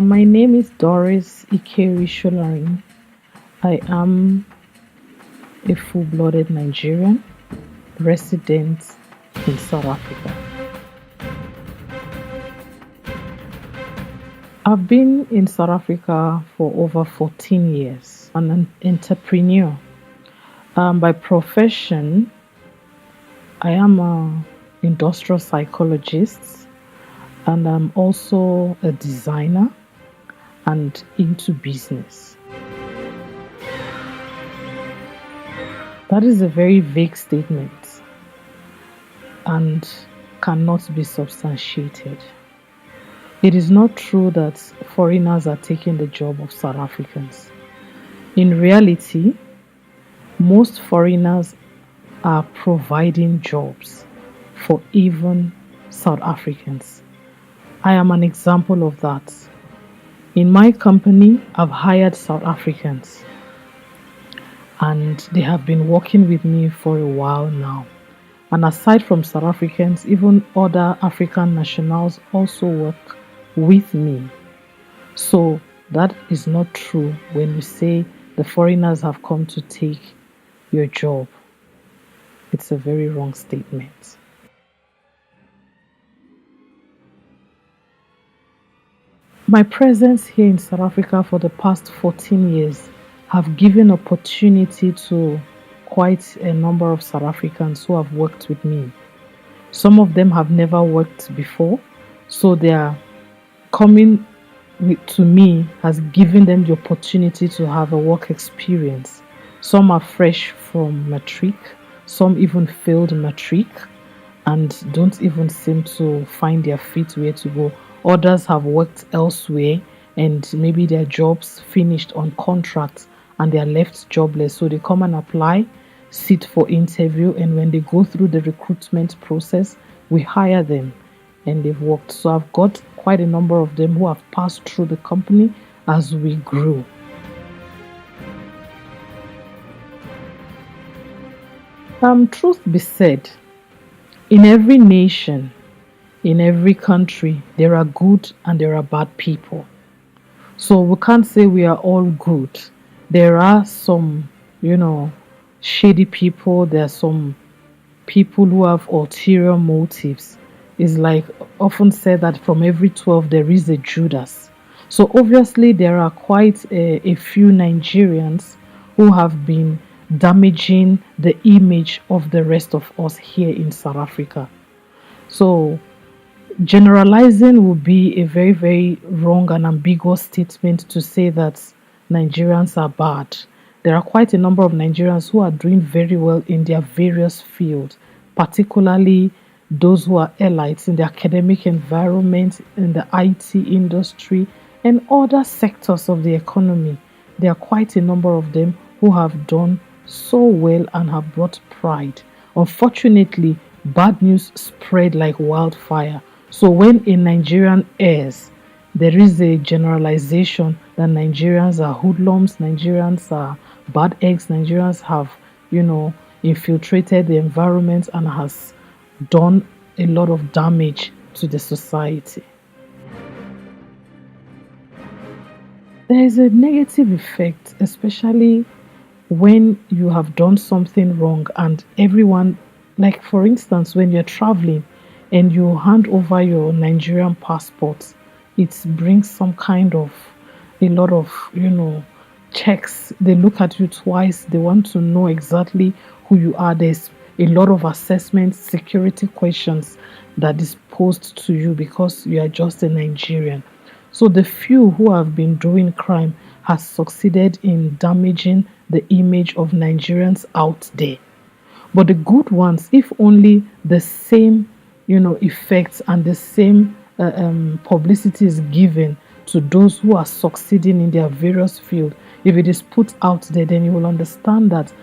My name is Doris SOLARIN. I am a full-blooded Nigerian resident in South Africa. I've been in South Africa for over 14 years. I'm an entrepreneur. By profession, I am an industrial psychologist and I'm also a designer and into business. That is a very vague statement and cannot be substantiated. It is not true that foreigners are taking the job of South Africans. In reality, most foreigners are providing jobs for even South Africans. I am an example of that. In my company, I've hired South Africans and they have been working with me for a while now. And aside from South Africans, even other African nationals also work with me. So that is not true when you say the foreigners have come to take your job. It's a very wrong statement. My presence here in South Africa for the past 14 years have given opportunity to quite a number of South Africans who have worked with me. Some of them have never worked before, so their coming to me has given them the opportunity to have a work experience. Some are fresh from matric, some even failed matric and don't even seem to find their feet where to go. Others have worked elsewhere and maybe their jobs finished on contracts and they are left jobless. So they come and apply, sit for interview, and when they go through the recruitment process, we hire them and they've worked. So I've got quite a number of them who have passed through the company as we grew. Truth be said, in every nation, in every country, there are good and there are bad people. So we can't say we are all good. There are some, shady people. There are some people who have ulterior motives. It's like often said that from every 12 there is a Judas. So obviously there are quite a few Nigerians who have been damaging the image of the rest of us here in South Africa. So generalizing would be a very, very wrong and ambiguous statement to say that Nigerians are bad. There are quite a number of Nigerians who are doing very well in their various fields, particularly those who are elites in the academic environment, in the IT industry, and other sectors of the economy. There are quite a number of them who have done so well and have brought pride. Unfortunately, bad news spread like wildfire. So when a Nigerian errs, there is a generalization that Nigerians are hoodlums, Nigerians are bad eggs, Nigerians have, infiltrated the environment and has done a lot of damage to the society. There is a negative effect, especially when you have done something wrong and everyone, like for instance, when you're traveling and you hand over your Nigerian passport, it brings some kind of a lot of, checks. They look at you twice. They want to know exactly who you are. There's a lot of assessments, security questions that is posed to you because you are just a Nigerian. So the few who have been doing crime has succeeded in damaging the image of Nigerians out there. But the good ones, if only the same, effects and the same publicity is given to those who are succeeding in their various fields, if it is put out there, then you will understand that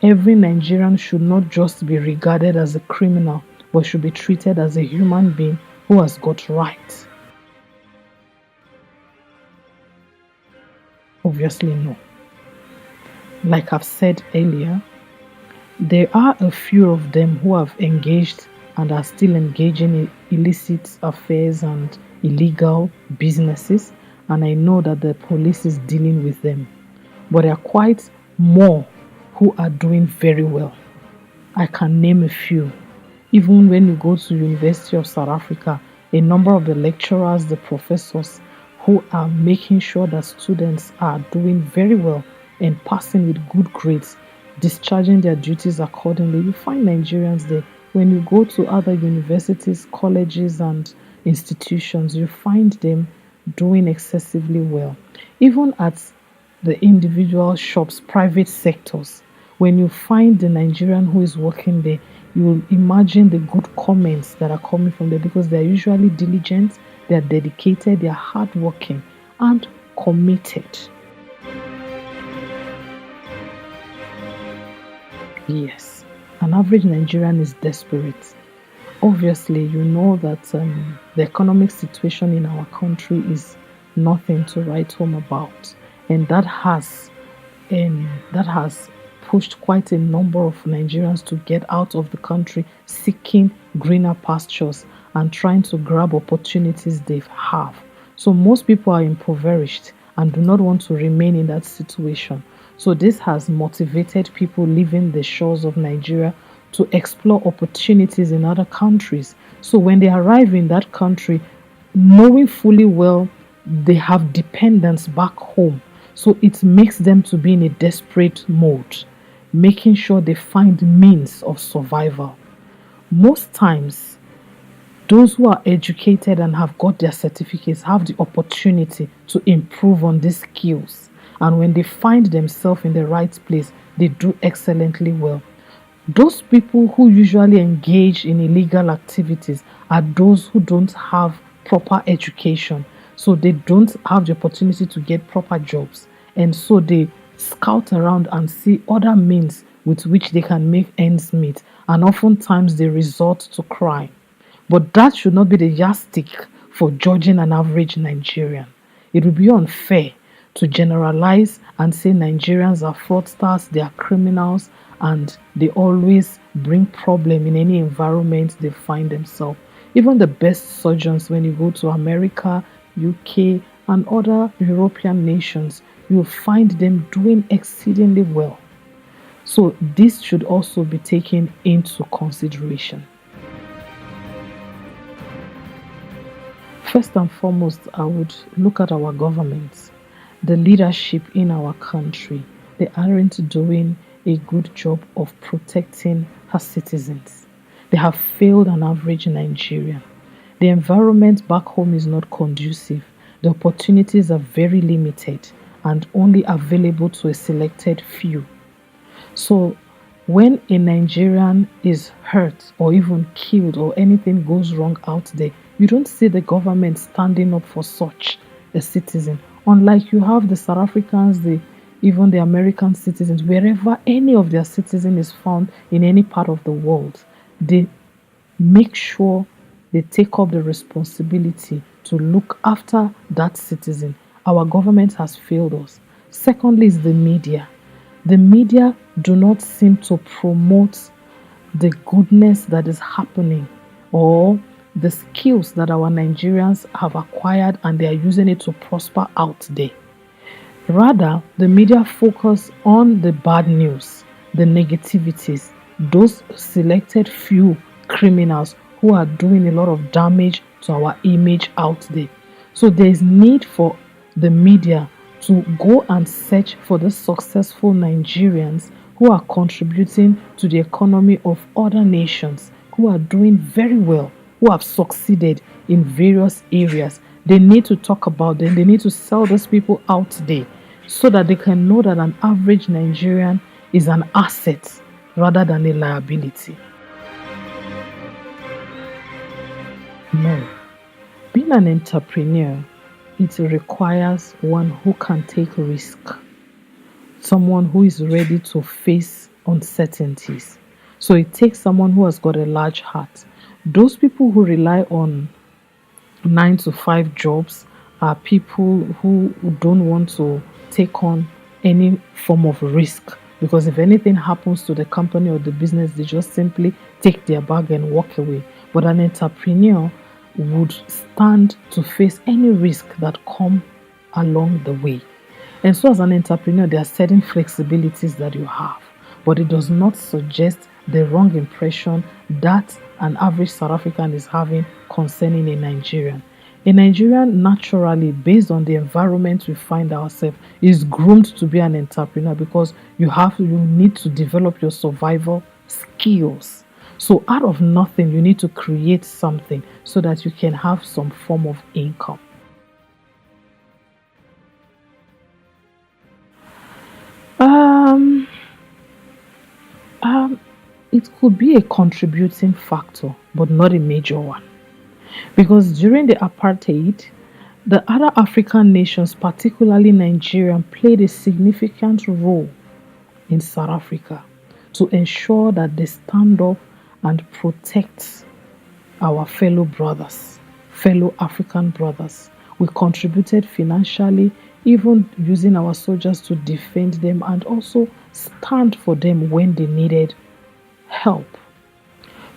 every Nigerian should not just be regarded as a criminal, but should be treated as a human being who has got rights. Obviously, no. Like I've said earlier, there are a few of them who have engaged and are still engaging in illicit affairs and illegal businesses, and I know that the police is dealing with them. But there are quite more who are doing very well. I can name a few. Even when you go to University of South Africa, a number of the lecturers, the professors who are making sure that students are doing very well and passing with good grades, discharging their duties accordingly. You find Nigerians there. When you go to other universities, colleges, and institutions, you find them doing excessively well. Even at the individual shops, private sectors, when you find the Nigerian who is working there, you will imagine the good comments that are coming from there because they are usually diligent, they are dedicated, they are hardworking and committed. Yes, an average Nigerian is desperate. Obviously, you know that the economic situation in our country is nothing to write home about, and that has pushed quite a number of Nigerians to get out of the country seeking greener pastures and trying to grab opportunities they have. So most people are impoverished and do not want to remain in that situation. So this has motivated people leaving the shores of Nigeria to explore opportunities in other countries. So when they arrive in that country, knowing fully well they have dependents back home, so it makes them to be in a desperate mode, making sure they find means of survival. Most times, those who are educated and have got their certificates have the opportunity to improve on these skills. And when they find themselves in the right place, they do excellently well. Those people who usually engage in illegal activities are those who don't have proper education. So they don't have the opportunity to get proper jobs. And so they scout around and see other means with which they can make ends meet. And oftentimes they resort to crime. But that should not be the yardstick for judging an average Nigerian. It would be unfair to generalize and say Nigerians are fraudsters, they are criminals, and they always bring problem in any environment they find themselves. Even the best surgeons, when you go to America, UK, and other European nations, you'll find them doing exceedingly well. So this should also be taken into consideration. First and foremost, I would look at our governments, the leadership in our country. They aren't doing a good job of protecting her citizens. They have failed an average Nigerian. The environment back home is not conducive. The opportunities are very limited and only available to a selected few. So when a Nigerian is hurt or even killed or anything goes wrong out there, you don't see the government standing up for such a citizen. Unlike you have the South Africans, even the American citizens, wherever any of their citizen is found in any part of the world, they make sure they take up the responsibility to look after that citizen. Our government has failed us. Secondly is the media. The media do not seem to promote the goodness that is happening or the skills that our Nigerians have acquired and they are using it to prosper out there. Rather, the media focus on the bad news, the negativities, those selected few criminals who are doing a lot of damage to our image out there. So there is need for the media to go and search for the successful Nigerians who are contributing to the economy of other nations, who are doing very well, who have succeeded in various areas. They need to talk about them. They need to sell those people out there so that they can know that an average Nigerian is an asset rather than a liability. No. Being an entrepreneur, it requires one who can take risk, someone who is ready to face uncertainties. So it takes someone who has got a large heart. Those people who rely on 9 to 5 jobs are people who don't want to take on any form of risk, because if anything happens to the company or the business, they just simply take their bag and walk away. But an entrepreneur would stand to face any risk that come along the way. And so, as an entrepreneur, there are certain flexibilities that you have, but it does not suggest the wrong impression that an average South African is having concerning a Nigerian. A Nigerian, naturally, based on the environment we find ourselves, is groomed to be an entrepreneur because you need to develop your survival skills. So, out of nothing, you need to create something so that you can have some form of income. Um, um, it could be a contributing factor, but not a major one. Because during the apartheid, the other African nations, particularly Nigeria, played a significant role in South Africa to ensure that they stand up and protect our fellow brothers, fellow African brothers. We contributed financially, even using our soldiers to defend them and also stand for them when they needed help.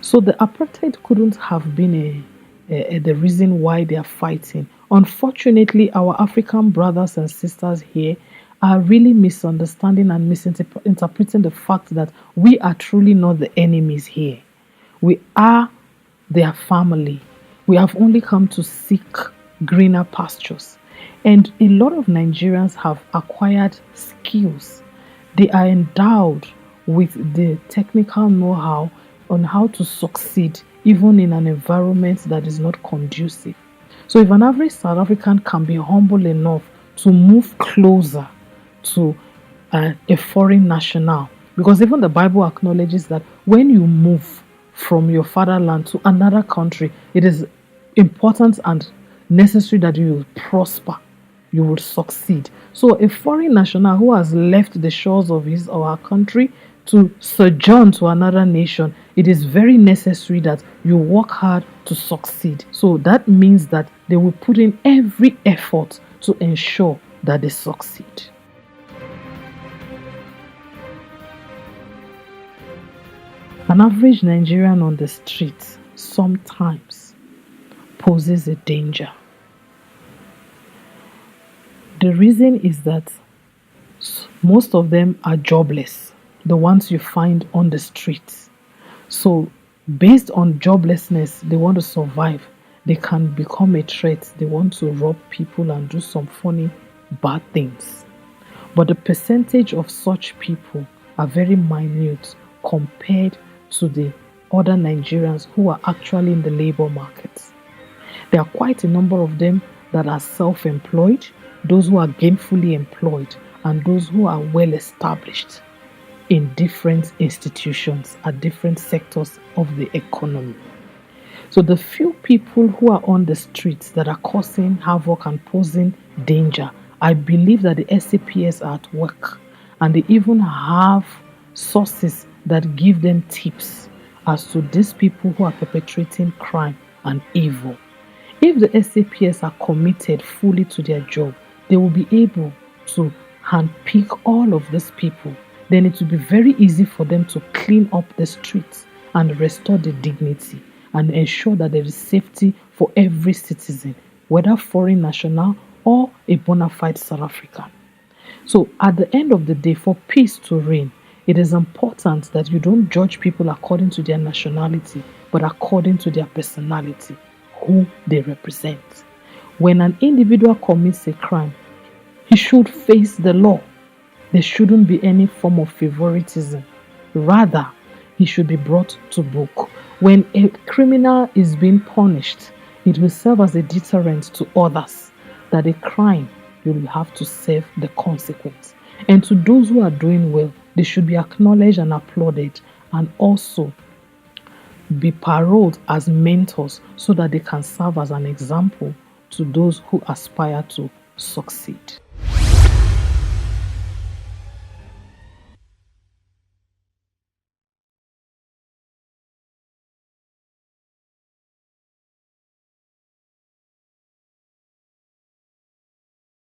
So the apartheid couldn't have been the reason why they are fighting. Unfortunately, our African brothers and sisters here are really misunderstanding and misinterpreting the fact that we are truly not the enemies here. We are their family. We have only come to seek greener pastures. And a lot of Nigerians have acquired skills. They are endowed with the technical know how on how to succeed even in an environment that is not conducive. So, if an average South African can be humble enough to move closer to a foreign national, because even the Bible acknowledges that when you move from your fatherland to another country, it is important and necessary that you will prosper, you will succeed. So, a foreign national who has left the shores of his or her country to sojourn to another nation, it is very necessary that you work hard to succeed. So, that means that they will put in every effort to ensure that they succeed. An average Nigerian on the street sometimes poses a danger. The reason is that most of them are jobless, the ones you find on the streets. So, based on joblessness, they want to survive. They can become a threat. They want to rob people and do some funny, bad things. But the percentage of such people are very minute compared to the other Nigerians who are actually in the labor market. There are quite a number of them that are self-employed, those who are gainfully employed, and those who are well established in different institutions at different sectors of the economy. So the few people who are on the streets that are causing havoc and posing danger, I believe that the SAPS are at work, and they even have sources that give them tips as to these people who are perpetrating crime and evil. If the SAPS are committed fully to their job, they will be able to handpick all of these people. Then it will be very easy for them to clean up the streets and restore the dignity and ensure that there is safety for every citizen, whether foreign national or a bona fide South African. So at the end of the day, for peace to reign, it is important that you don't judge people according to their nationality, but according to their personality, who they represent. When an individual commits a crime, he should face the law. There shouldn't be any form of favoritism. Rather, he should be brought to book. When a criminal is being punished, it will serve as a deterrent to others that a crime, you will have to serve the consequence. And to those who are doing well, they should be acknowledged and applauded, and also be paroled as mentors so that they can serve as an example to those who aspire to succeed.